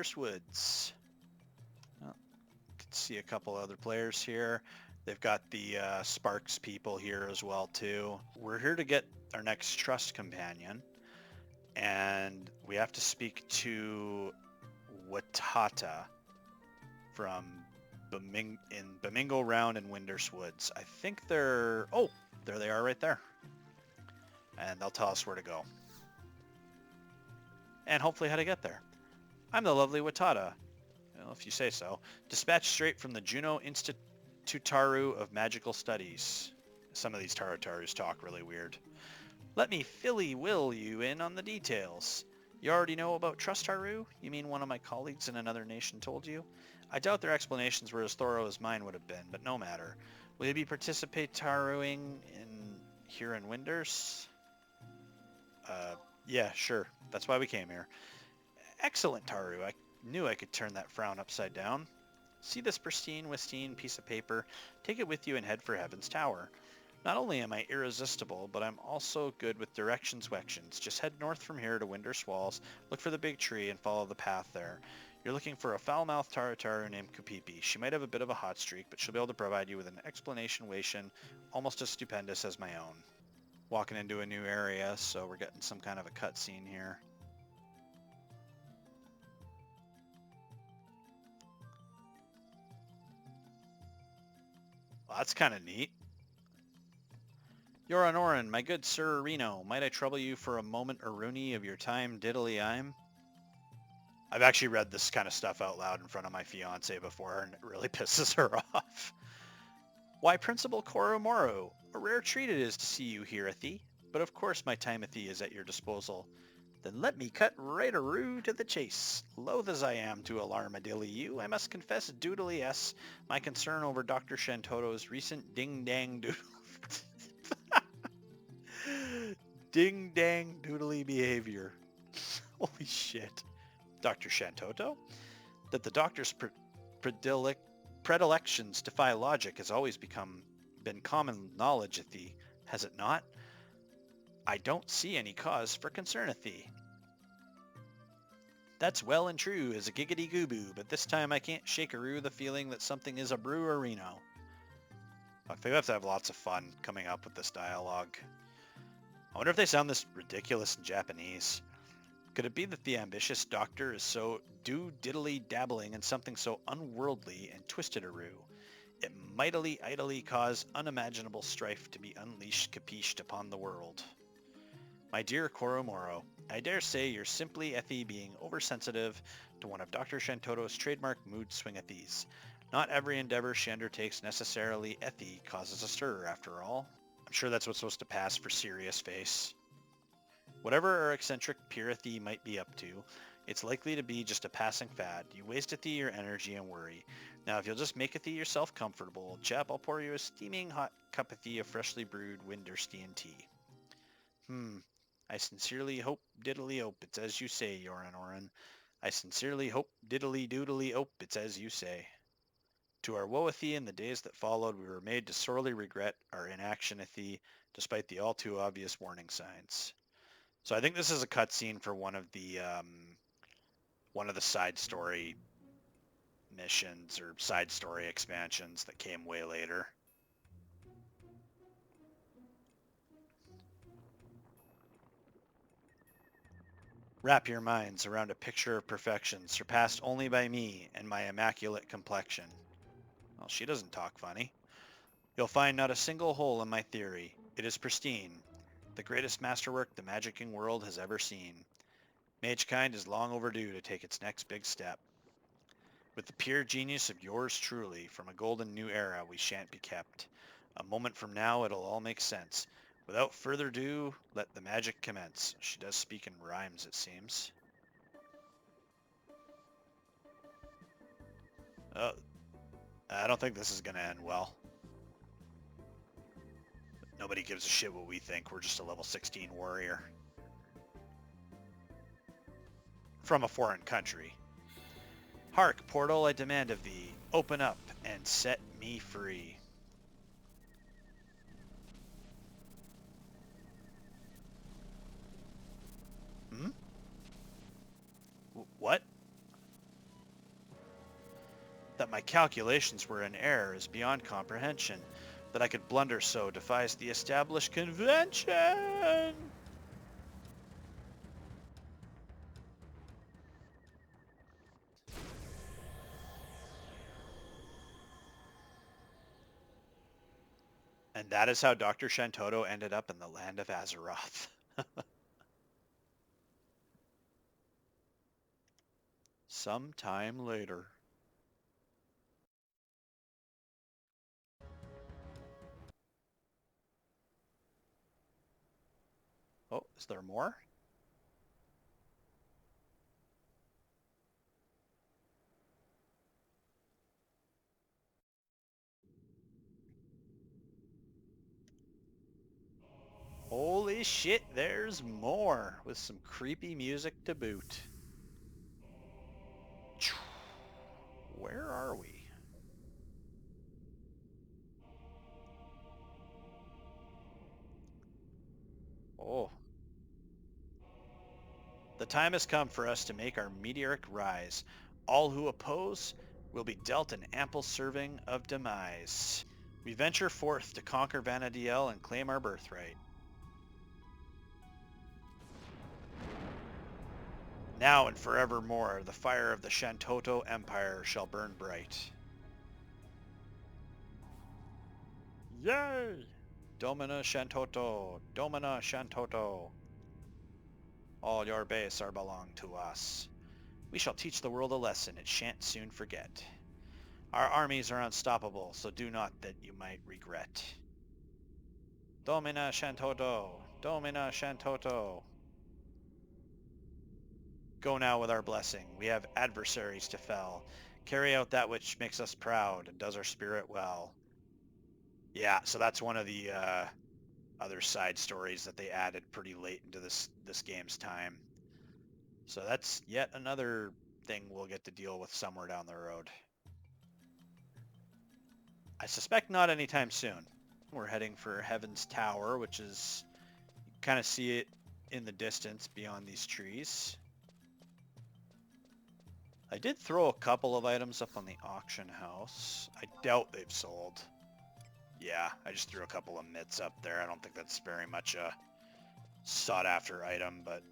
Windurst Woods. Well, you can see a couple other players here. They've got the Sparks people here as well too. We're here to get our next trust companion, and we have to speak to Watata from Bamingo Round in Windurst Woods. I think they're... Oh, there they are right there. And they'll tell us where to go. And hopefully how to get there. I'm the lovely Watata. Well, if you say so. Dispatched straight from the Juno Institutaru of Magical Studies. Some of these Tarutarus talk really weird. Let me will you in on the details. You already know about Trust Taru? You mean one of my colleagues in another nation told you? I doubt their explanations were as thorough as mine would have been, but no matter. Will you be participating here in Windurst? Yeah, sure. That's why we came here. Excellent, Taru. I knew I could turn that frown upside down. See this pristine piece of paper? Take it with you and head for Heaven's Tower. Not only am I irresistible, but I'm also good with directions. Just head north from here to Windurst Walls, look for the big tree, and follow the path there. You're looking for a foul-mouthed Tarataru named Kupipi. She might have a bit of a hot streak, but she'll be able to provide you with an explanation almost as stupendous as my own. Walking into a new area, so we're getting some kind of a cutscene here. Well, that's kind of neat. Yoran Oren, my good Sir Reno, might I trouble you for a moment Aruni of your time diddly-I'm? I've actually read this kind of stuff out loud in front of my fiancée before, and it really pisses her off. Why, Principal Koromoro, a rare treat it is to see you here, Athie. But of course my Timothy is at your disposal. Then let me cut right-a-roo to the chase. Loath as I am to alarm you, I must confess doodly yes, my concern over Dr. Shantotto's recent ding-dang-doodle... ding-dang doodly behavior. Holy shit. Dr. Shantotto? That the doctor's predilections defy logic has always been common knowledge at thee, has it not? I don't see any cause for concern at thee. That's well and true as a giggity-goo-boo, but this time I can't shake-a-roo the feeling that something is a brew-areno. I think we have to have lots of fun coming up with this dialogue. I wonder if they sound this ridiculous in Japanese. Could it be that the ambitious doctor is so diddly-dabbling in something so unworldly and twisted-a-roo? It mightily idly cause unimaginable strife to be unleashed capished upon the world. My dear Koromoro, I dare say you're simply Ethie being oversensitive to one of Dr. Shantotto's trademark mood swing-ethies. Not every endeavor she undertakes necessarily Ethie causes a stir, after all. I'm sure that's what's supposed to pass for serious face. Whatever our eccentric Pirithie might be up to, it's likely to be just a passing fad. You wasted your energy and worry. Now if you'll just make yourself comfortable, old chap, I'll pour you a steaming hot cup of freshly brewed Windurstian tea. I sincerely hope diddly-ope it's as you say, Yoran Oren. I sincerely hope diddly-doodly-ope it's as you say. To our woe Ethie in the days that followed, we were made to sorely regret our inaction Ethie, despite the all too obvious warning signs. So I think this is a cutscene for one of the side story missions or side story expansions that came way later. Wrap your minds around a picture of perfection, surpassed only by me and my immaculate complexion. Well, she doesn't talk funny. You'll find not a single hole in my theory. It is pristine, the greatest masterwork the magicking world has ever seen. Magekind is long overdue to take its next big step. With the pure genius of yours truly, from a golden new era we shan't be kept. A moment from now it'll all make sense. Without further ado, let the magic commence. She does speak in rhymes, it seems. I don't think this is going to end well. Nobody gives a shit what we think. We're just a level 16 warrior. From a foreign country. Hark, portal, I demand of thee. Open up and set me free. What? my calculations were in error is beyond comprehension. That I could blunder so defies the established convention. And that is how Dr. Shantotto ended up in the land of Azeroth. Sometime later. Oh, is there more? Holy shit, there's more, with some creepy music to boot. Where are we? Oh. The time has come for us to make our meteoric rise. All who oppose will be dealt an ample serving of demise. We venture forth to conquer vana'diel and claim our birthright. Now and forevermore, the fire of the Shantotto Empire shall burn bright. Yay! Domina Shantotto, Domina Shantotto. All your base are belong to us. We shall teach the world a lesson it shan't soon forget. Our armies are unstoppable, so do not that you might regret. Domina Shantotto, Domina Shantotto. Go now with our blessing. We have adversaries to fell. Carry out that which makes us proud and does our spirit well. Yeah, so that's one of the other side stories that they added pretty late into this game's time. So that's yet another thing we'll get to deal with somewhere down the road. I suspect not anytime soon. We're heading for Heaven's Tower, which is, you kind of see it in the distance beyond these trees. I did throw a couple of items up on the auction house. I doubt they've sold. Yeah, I just threw a couple of mitts up there. I don't think that's very much a sought after item, but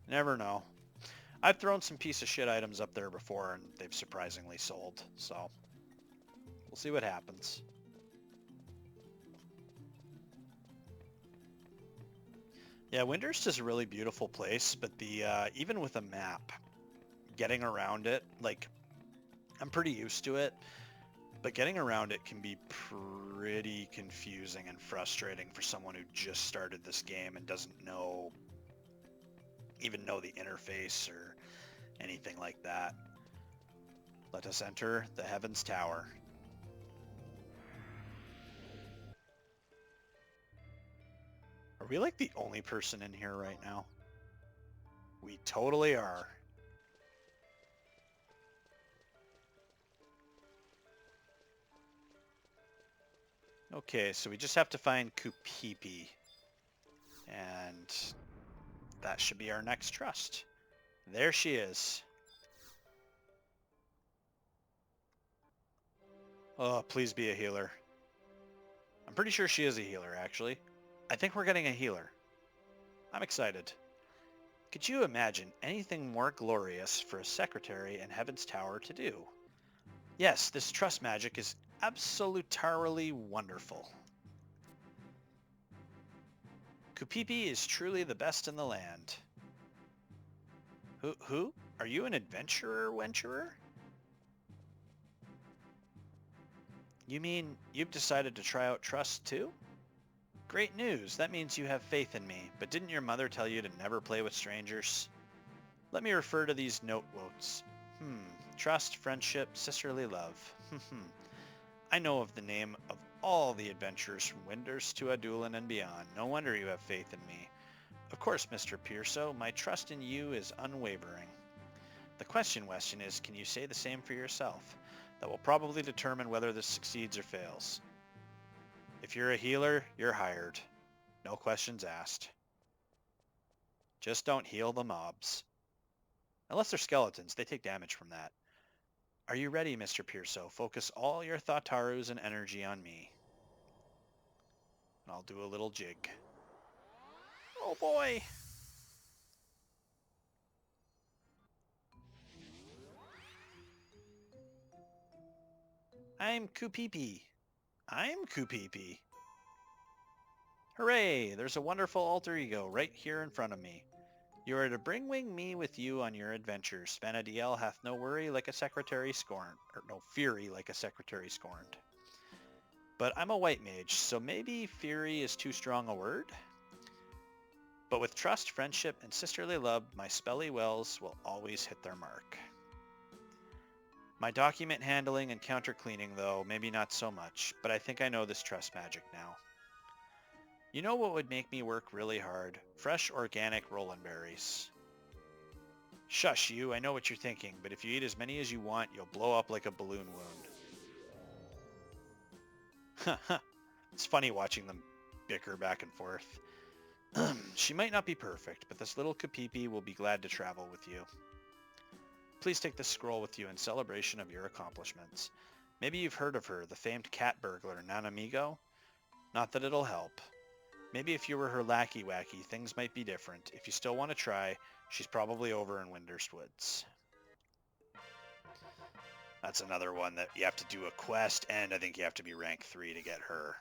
never know. I've thrown some piece of shit items up there before and they've surprisingly sold, so we'll see what happens. Yeah, Windurst is a really beautiful place, but the even with a map, getting around it, like, I'm pretty used to it, but getting around it can be pretty confusing and frustrating for someone who just started this game and doesn't even know the interface or anything like that. Let us enter the Heaven's Tower. Are we like the only person in here right now? We totally are. Okay, so we just have to find Kupipi. And that should be our next trust. There she is. Oh, please be a healer. I'm pretty sure she is a healer, actually. I think we're getting a healer. I'm excited. Could you imagine anything more glorious for a secretary in Heaven's Tower to do? Yes, this trust magic is absolutely wonderful. Kupipi is truly the best in the land. Who? Are you an adventurer? You mean you've decided to try out Trust too? Great news. That means you have faith in me. But didn't your mother tell you to never play with strangers? Let me refer to these notewords. Trust, friendship, sisterly love. I know of the name of all the adventurers from Windurst to Adoulin and beyond. No wonder you have faith in me. Of course, Mr. Pearso, my trust in you is unwavering. The question is, can you say the same for yourself? That will probably determine whether this succeeds or fails. If you're a healer, you're hired. No questions asked. Just don't heal the mobs. Unless they're skeletons, they take damage from that. Are you ready, Mr. Pearso? Focus all your Thoughtarus and energy on me. And I'll do a little jig. Oh boy! I'm Kupipi. I'm Kupipi. Hooray! There's a wonderful alter ego right here in front of me. You are to bring wing me with you on your adventures. Vana'diel hath no worry like a secretary scorned, or no fury like a secretary scorned. But I'm a white mage, so maybe fury is too strong a word? But with trust, friendship, and sisterly love, my spelly wells will always hit their mark. My document handling and counter cleaning, though, maybe not so much, but I think I know this trust magic now. You know what would make me work really hard? Fresh, organic Roland berries. Shush you, I know what you're thinking, but if you eat as many as you want, you'll blow up like a balloon wound. It's funny watching them bicker back and forth. She might not be perfect, but this little Kupipi will be glad to travel with you. Please take this scroll with you in celebration of your accomplishments. Maybe you've heard of her, the famed cat burglar, Nanamigo? Not that it'll help. Maybe if you were her lackey-wacky, things might be different. If you still want to try, she's probably over in Windurst Woods. That's another one that you have to do a quest, and I think you have to be rank 3 to get her.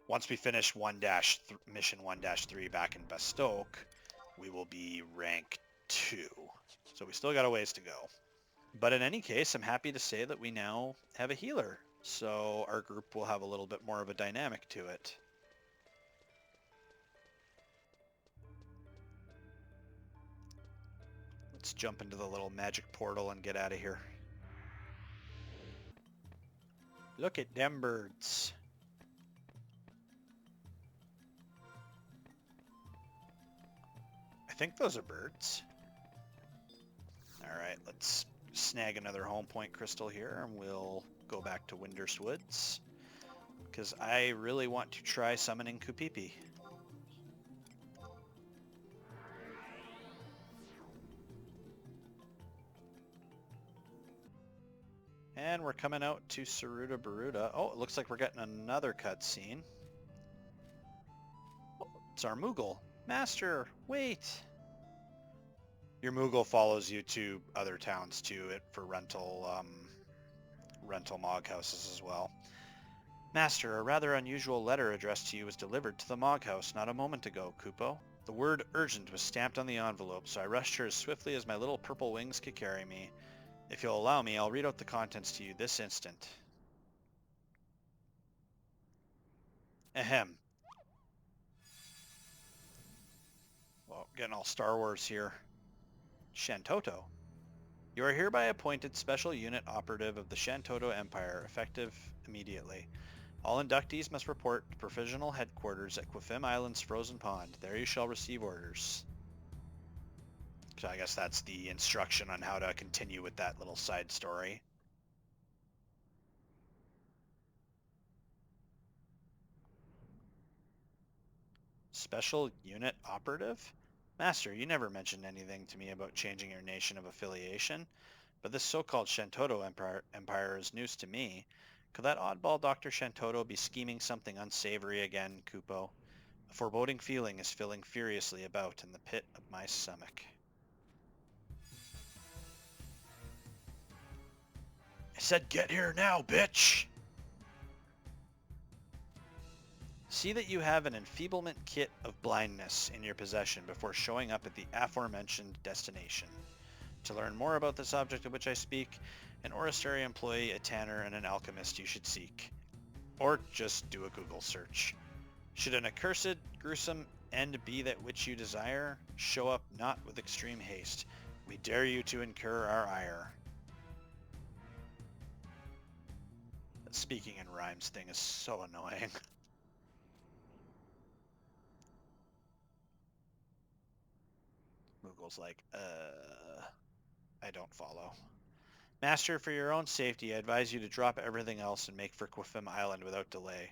Once we finish mission 1-3 back in Bastoke, we will be rank 2. So we still got a ways to go. But in any case, I'm happy to say that we now have a healer. So our group will have a little bit more of a dynamic to it. Let's jump into the little magic portal and get out of here. Look at them birds. I think those are birds. Alright, let's snag another home point crystal here and we'll go back to Windurst Woods. Because I really want to try summoning Kupipi. And we're coming out to Saruta Baruta. Oh, it looks like we're getting another cutscene. Oh, it's our Moogle. Master, wait! Your Moogle follows you to other towns too for rental Mog houses as well. Master, a rather unusual letter addressed to you was delivered to the Mog house not a moment ago, Kupo. The word urgent was stamped on the envelope, so I rushed here as swiftly as my little purple wings could carry me. If you'll allow me, I'll read out the contents to you this instant. Ahem. Well, getting all Star Wars here. Shantotto. You are hereby appointed Special Unit Operative of the Shantotto Empire, effective immediately. All inductees must report to Provisional Headquarters at Quifim Island's Frozen Pond. There you shall receive orders. So I guess that's the instruction on how to continue with that little side story. Special Unit Operative? Master, you never mentioned anything to me about changing your nation of affiliation, but this so-called Shantotto Empire is news to me. Could that oddball Dr. Shantotto be scheming something unsavory again, Kupo? A foreboding feeling is filling furiously about in the pit of my stomach. I said get here now, bitch! See that you have an enfeeblement kit of blindness in your possession before showing up at the aforementioned destination. To learn more about this object of which I speak, an orrery employee, a tanner, and an alchemist you should seek. Or just do a Google search. Should an accursed, gruesome end be that which you desire, show up not with extreme haste. We dare you to incur our ire. That speaking in rhymes thing is so annoying. Moogle's like, I don't follow. Master, for your own safety, I advise you to drop everything else and make for Quifim Island without delay.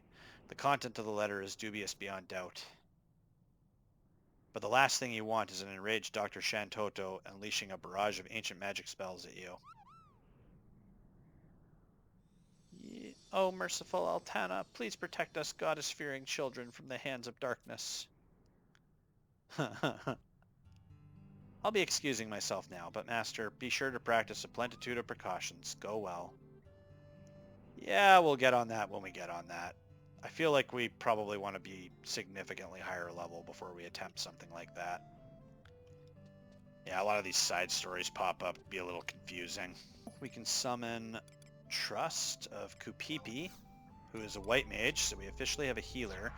The content of the letter is dubious beyond doubt. But the last thing you want is an enraged Dr. Shantotto unleashing a barrage of ancient magic spells at you. Oh, merciful Altana, please protect us goddess-fearing children from the hands of darkness. I'll be excusing myself now, but Master, be sure to practice a plenitude of precautions. Go well. Yeah, we'll get on that when we get on that. I feel like we probably want to be significantly higher level before we attempt something like that. Yeah, a lot of these side stories pop up, be a little confusing. We can summon Trust of Kupipi, who is a white mage, so we officially have a healer.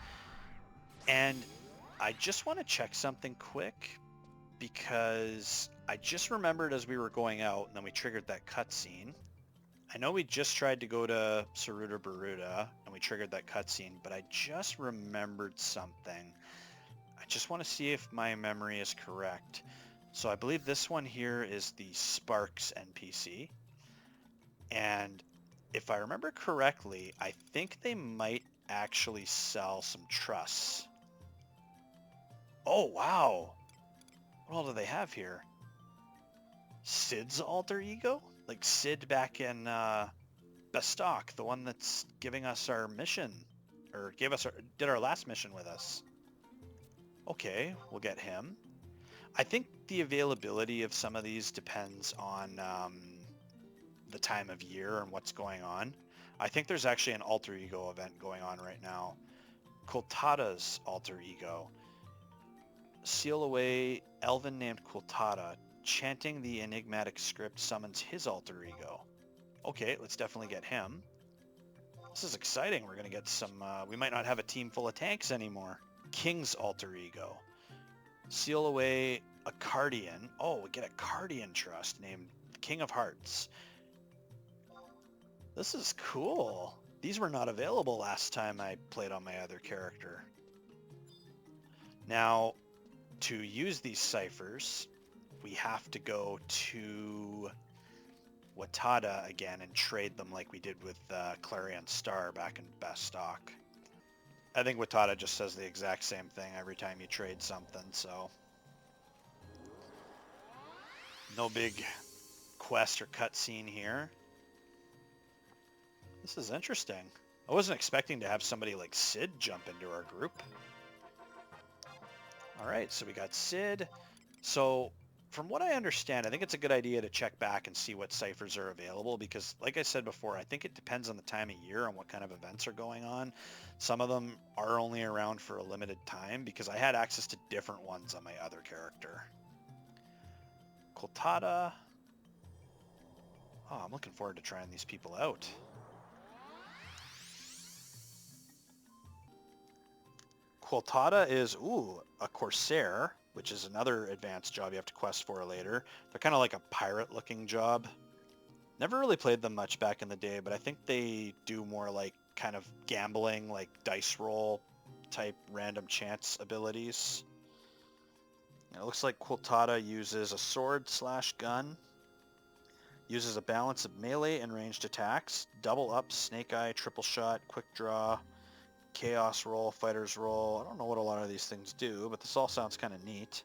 And I just want to check something quick, because I just remembered as we were going out, and then we triggered that cutscene. I know we just tried to go to Saruta Baruta, and we triggered that cutscene, but I just remembered something. I just want to see if my memory is correct. So I believe this one here is the Sparks NPC. And if I remember correctly, I think they might actually sell some trusts. Oh, wow. What all do they have here? Sid's alter ego? Like Sid back in Bestock, the one that's giving us our mission, or did our last mission with us. Okay, we'll get him. I think the availability of some of these depends on the time of year and what's going on. I think there's actually an alter ego event going on right now. Kultada's alter ego. Seal away Elven named Kultada. Chanting the enigmatic script summons his alter ego. Okay, let's definitely get him. This is exciting. We're going to get some... we might not have a team full of tanks anymore. King's alter ego. Seal away a Cardian. Oh, we get a Cardian trust named King of Hearts. This is cool. These were not available last time I played on my other character. Now, to use these ciphers, we have to go to Watada again and trade them like we did with Clarion Star back in Bestock. I think Watada just says the exact same thing every time you trade something, so... No big quest or cutscene here. This is interesting. I wasn't expecting to have somebody like Sid jump into our group. Alright, so we got Sid. So, from what I understand, I think it's a good idea to check back and see what ciphers are available because, like I said before, I think it depends on the time of year and what kind of events are going on. Some of them are only around for a limited time because I had access to different ones on my other character. Kultada. Oh, I'm looking forward to trying these people out. Kultada is, a Corsair, which is another advanced job you have to quest for later. They're kind of like a pirate-looking job. Never really played them much back in the day, but I think they do more like kind of gambling, like dice roll type random chance abilities. And it looks like Kultada uses a sword/gun, uses a balance of melee and ranged attacks, double up, snake eye, triple shot, quick draw, chaos roll, fighter's roll. I don't know what a lot of these things do, but this all sounds kind of neat.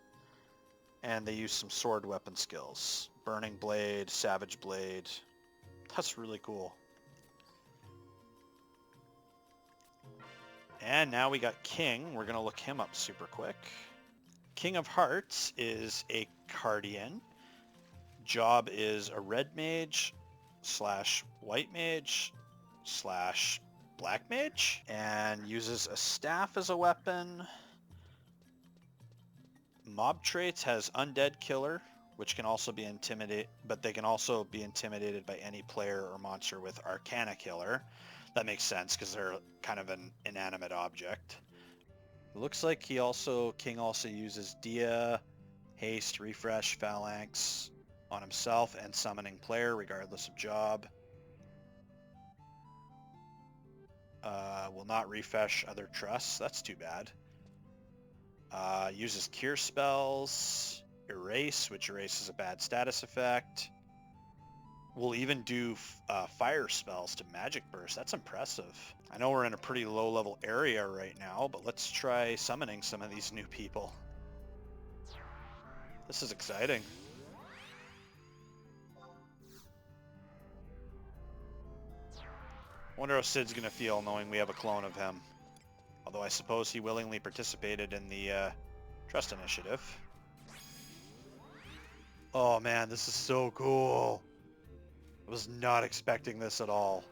And they use some sword weapon skills. Burning blade, savage blade. That's really cool. And now we got King. We're going to look him up super quick. King of Hearts is a Cardian. Job is a red mage / white mage / black mage, and uses a staff as a weapon. Mob traits has undead killer, which can also be intimidated, but they can also be intimidated by any player or monster with arcana killer. That makes sense because they're kind of an inanimate object. It looks like King also uses Dia, haste, refresh, phalanx on himself and summoning player regardless of job. Will not refresh other trusts. That's too bad. Uses cure spells, erase, which erases a bad status effect. Will even do fire spells to magic burst. That's impressive. I know we're in a pretty low level area right now, but let's try summoning some of these new people. This is exciting. Wonder how Sid's gonna feel knowing we have a clone of him. Although I suppose he willingly participated in the Trust Initiative. Oh man, this is so cool. I was not expecting this at all.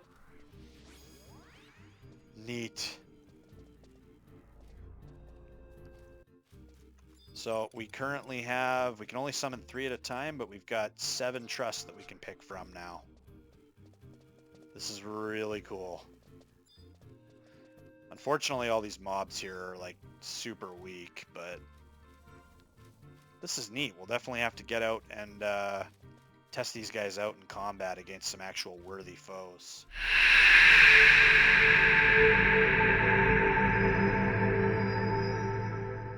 Neat. So we currently have, we can only summon 3 at a time, but we've got 7 trusts that we can pick from now. This is really cool. Unfortunately, all these mobs here are like super weak, but this is neat. We'll definitely have to get out and test these guys out in combat against some actual worthy foes.